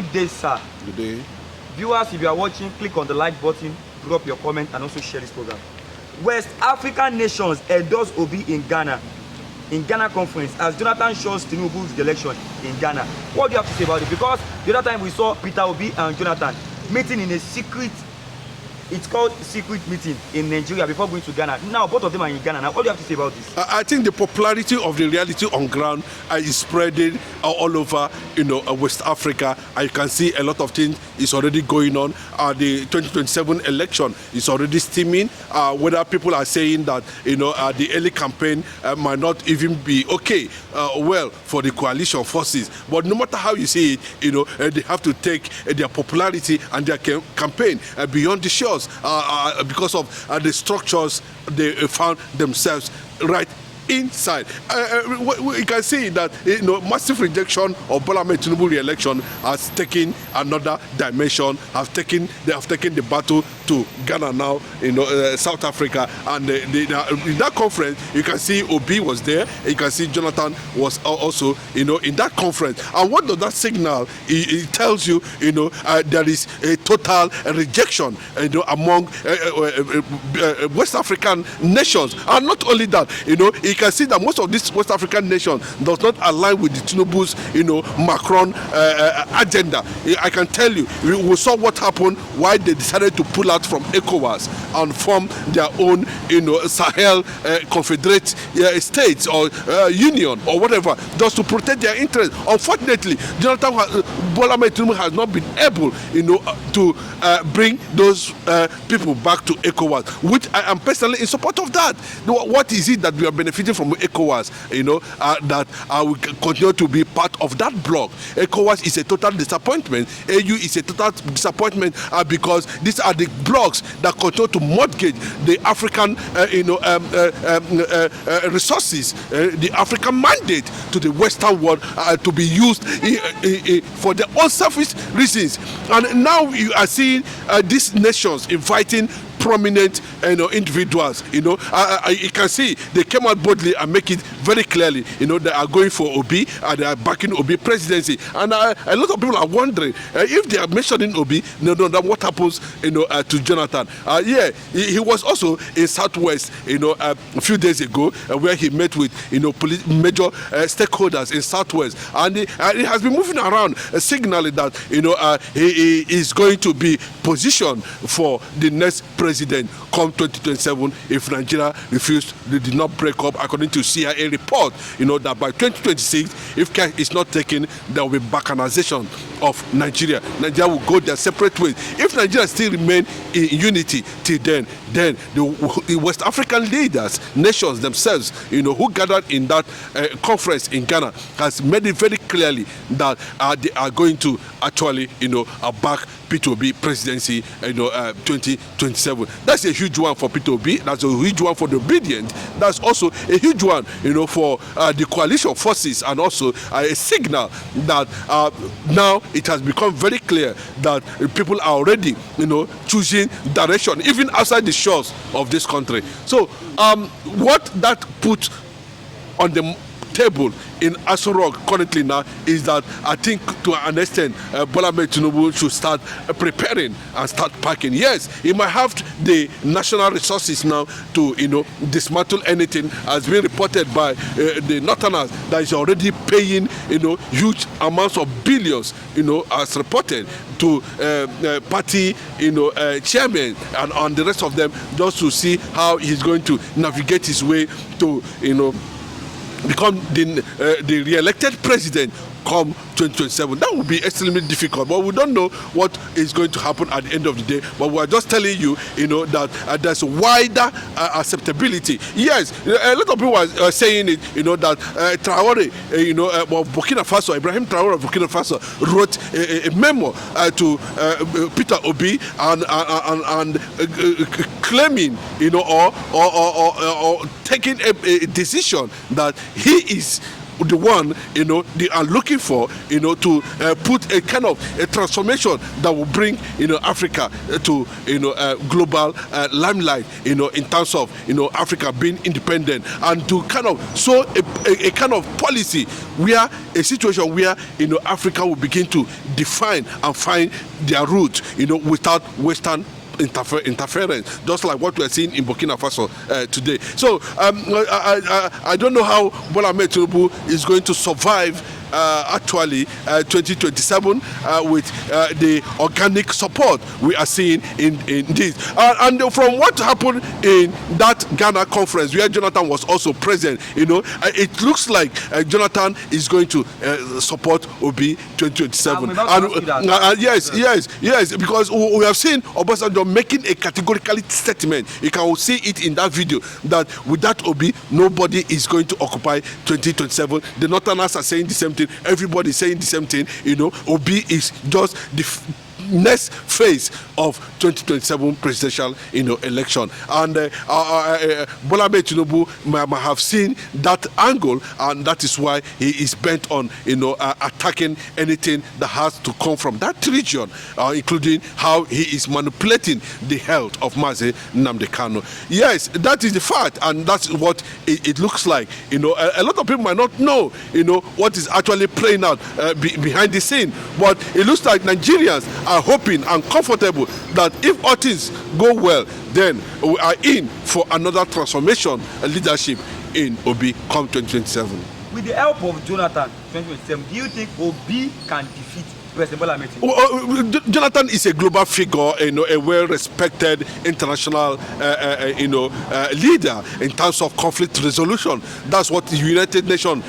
Good day, sir. Good day. Viewers, if you are watching, click on the like button, drop your comment, and also share this program. West African nations endorse Obi in Ghana conference as Jonathan shows Tinubu's election in Ghana. What do you have to say about it? Because the other time we saw Peter Obi and Jonathan meeting in a secret, it's called secret meeting in Nigeria before going to Ghana. Now both of them are in Ghana. Now what do you have to say about this? I think the popularity of the reality on ground is spreading all over, West Africa. You can see a lot of things is already going on. The 2027 election is already steaming. Whether people are saying that the early campaign might not even be okay, well, for the coalition forces. But no matter how you see it, they have to take their popularity and their campaign beyond the shores because of the structures they found themselves right inside. We can see that massive rejection of Bola Ahmed Tinubu re-election has taken another dimension. They have taken the battle to Ghana now, South Africa, and in that conference you can see Obi was there. You can see Jonathan was also in that conference. And what does that signal? It tells you there is a total rejection among West African nations. And not only that, you can see that most of these West African nations does not align with the Tinubu's Macron agenda. I can tell you, we saw what happened why they decided to pull out from ECOWAS and form their own Sahel confederate states or union or whatever, just to protect their interests. Unfortunately, Bola Ahmed Tinubu has not been able to bring those people back to ECOWAS, which I am personally in support of that. What is it that we are benefiting from ECOWAS, that we continue to be part of that bloc? ECOWAS is a total disappointment. AU is a total disappointment because these are the blocs that continue to mortgage the African resources, the African mandate to the Western world to be used for their own selfish reasons. And now you are seeing these nations inviting prominent individuals. You can see they came out boldly and make it very clearly they are going for Obi and they are backing Obi presidency. And a lot of people are wondering if they are mentioning Obi, then what happens to Jonathan. He was also in Southwest a few days ago where he met with major stakeholders in Southwest, and he has been moving around signaling that he is going to be positioned for the next president come 2027 if Nigeria they did not break up, according to CIA report, that by 2026, if care is not taken, there will be balkanization of Nigeria. Nigeria will go their separate ways. If Nigeria still remain in unity till then the West African leaders, nations themselves, who gathered in that conference in Ghana, has made it very clearly that they are going to actually, back P2B presidency, 2027. That's a huge one for P2B. That's a huge one for the obedient. That's also a huge one, for the coalition forces, and also a signal that now it has become very clear that people are already, choosing direction, even outside the shores of this country. So, what that puts on the table in Aso Rock currently now is that I think to an extent Bola Ahmed Tinubu should start preparing and start packing. Yes, he might have the national resources now to dismantle anything, as been reported by the Northerners, that is already paying huge amounts of billions as reported to party chairman and the rest of them, just to see how he's going to navigate his way to become the re-elected president come 2027. That would be extremely difficult, but we don't know what is going to happen at the end of the day. But we are just telling you, that there's wider acceptability. Yes, a lot of people are saying it, that Traore, of Burkina Faso, Ibrahim Traore of Burkina Faso, wrote a memo to Peter Obi and claiming, or taking a decision that he is the one, they are looking for, to put a kind of a transformation that will bring, Africa to, global limelight, in terms of, Africa being independent, and to kind of show a kind of policy where a situation where, Africa will begin to define and find their route, without Western interference, just like what we are seeing in Burkina Faso today. So I don't know how Bola Ahmed Tinubu is going to survive 2027 with the organic support we are seeing in this. And from what happened in that Ghana conference where Jonathan was also present, it looks like Jonathan is going to support Obi 2027. Yes, because we have seen Obasanjo making a categorical statement. You can see it in that video that without Obi, nobody is going to occupy 2027. The Northerners are saying the same thing. Everybody is saying the same thing. Obi is just the next phase of 2027 presidential election, and Bola Ahmed Tinubu might have seen that angle, and that is why he is bent on attacking anything that has to come from that region, including how he is manipulating the health of Mazi Nnamdi Kanu. Yes, that is the fact, and that's what it looks like. A lot of people might not know what is actually playing out behind the scene, but it looks like Nigerians are hoping and comfortable that if all things go well, then we are in for another transformation and leadership in Obi come 2027. With the help of Jonathan 2027, do you think Obi can defeat President Bola Ahmed Tinubu? Jonathan is a global figure, a well-respected international, leader in terms of conflict resolution. That's what the United Nations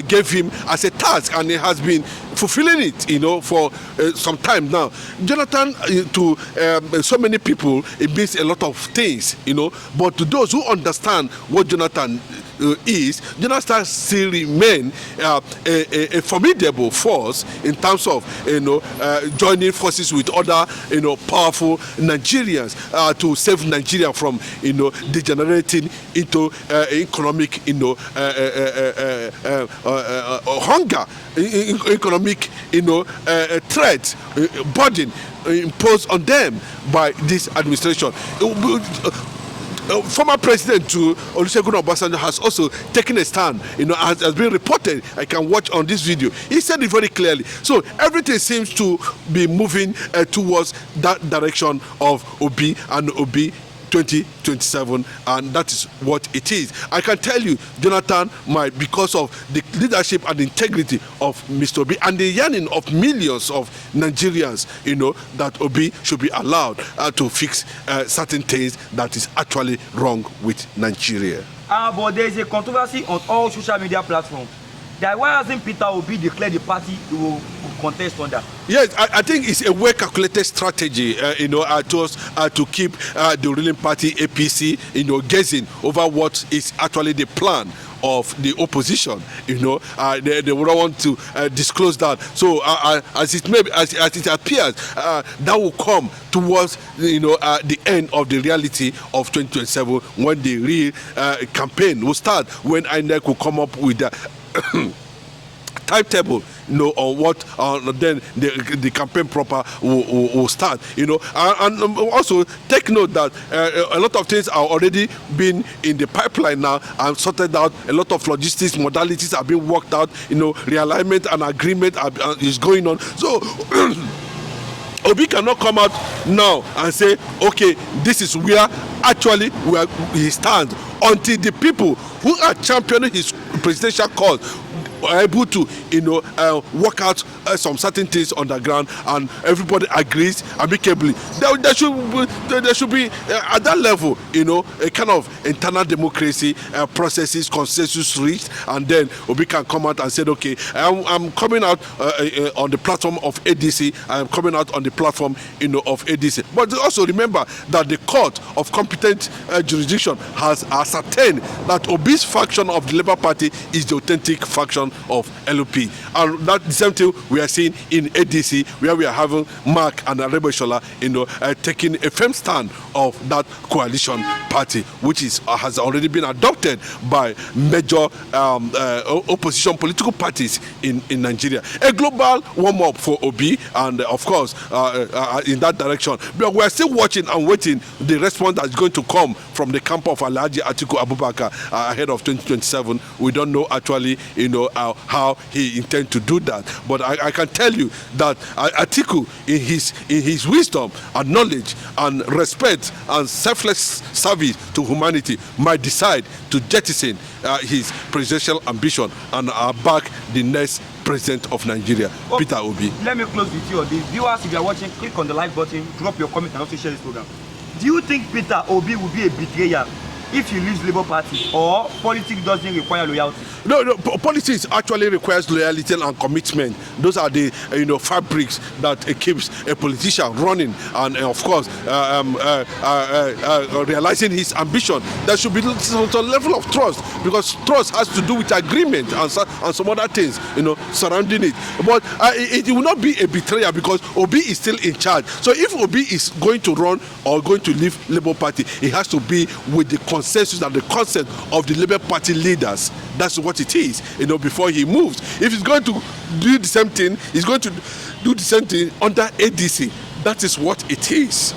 gave him as a task, and he has been fulfilling it, for some time now. Jonathan, to so many people, it means a lot of things, but to those who understand what Jonathan Jonathan still remain a formidable force in terms of joining forces with other powerful Nigerians to save Nigeria from degenerating into economic hunger, economic threat, burden imposed on them by this administration. Former President Olusegun Obasanjo has also taken a stand, as has been reported. I can watch on this video. He said it very clearly. So everything seems to be moving towards that direction of Obi and Obi 2027, and that is what it is. I can tell you, Jonathan might, because of the leadership and integrity of Mr. Obi and the yearning of millions of Nigerians, that Obi should be allowed to fix certain things that is actually wrong with Nigeria. But there is a controversy on all social media platforms. That why hasn't Peter Obi declared the party he will contest under? Yes, I think it's a well-calculated strategy, to keep the ruling party APC, guessing over what is actually the plan of the opposition. They don't want to disclose that. So as it appears, that will come towards the end of the reality of 2027, when the real campaign will start, when INEC will come up with timetable, on what then the campaign proper will start. And also take note that a lot of things are already been in the pipeline now and sorted out. A lot of logistics modalities are being worked out. Realignment and agreement is going on. So Obi cannot come out now and say, okay, this is where actually he stands, until the people who are championing his presidential cause are able to work out some certain things on the ground, and everybody agrees amicably. There should be at that level, a kind of internal democracy processes, consensus reached, and then Obi can come out and say, okay, I'm coming out on the platform of ADC, I'm coming out on the platform of ADC. But also remember that the court of competent jurisdiction has ascertained that Obi's faction of the Labour Party is the authentic faction coalition of LP. And that's the same thing we are seeing in ADC, where we are having Mark and Arebeshola, taking a firm stand of that coalition party, which has already been adopted by major opposition political parties in Nigeria. A global warm-up for Obi, and of course, in that direction. But we are still watching and waiting the response that's going to come from the camp of Alhaji Atiku Abubakar ahead of 2027. We don't know actually, how he intends to do that. But I can tell you that Atiku, in his wisdom and knowledge and respect and selfless service to humanity, might decide to jettison his presidential ambition and back the next president of Nigeria, Peter Obi. Let me close with you. The viewers, if you are watching, click on the like button, drop your comment, and also share this program. Do you think Peter Obi will be a betrayer if he leaves Labour Party, or politics doesn't require loyalty? No, politics actually requires loyalty and commitment. Those are the fabrics that keeps a politician running, and of course realizing his ambition. There should be some level of trust, because trust has to do with agreement and some other things surrounding it. But it will not be a betrayal, because Obi is still in charge. So if Obi is going to run or going to leave Labour Party, it has to be with the consensus and the consent of the Labour Party leaders. That's what it is, before he moves. If he's going to do the same thing, he's going to do the same thing under ADC. That is what it is.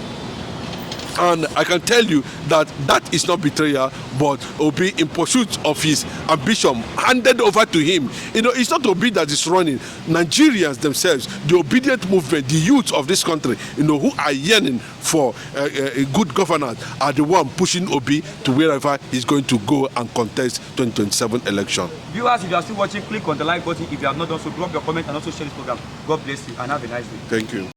And I can tell you that is not betrayal, but Obi, in pursuit of his ambition, handed over to him. It's not Obi that is running. Nigerians themselves, the obedient movement, the youth of this country, who are yearning for a good governance, are the one pushing Obi to wherever he's going to go and contest 2027 election. Viewers, if you are still watching, click on the like button. If you have not done so, drop your comment and also share this program. God bless you and have a nice day. Thank you.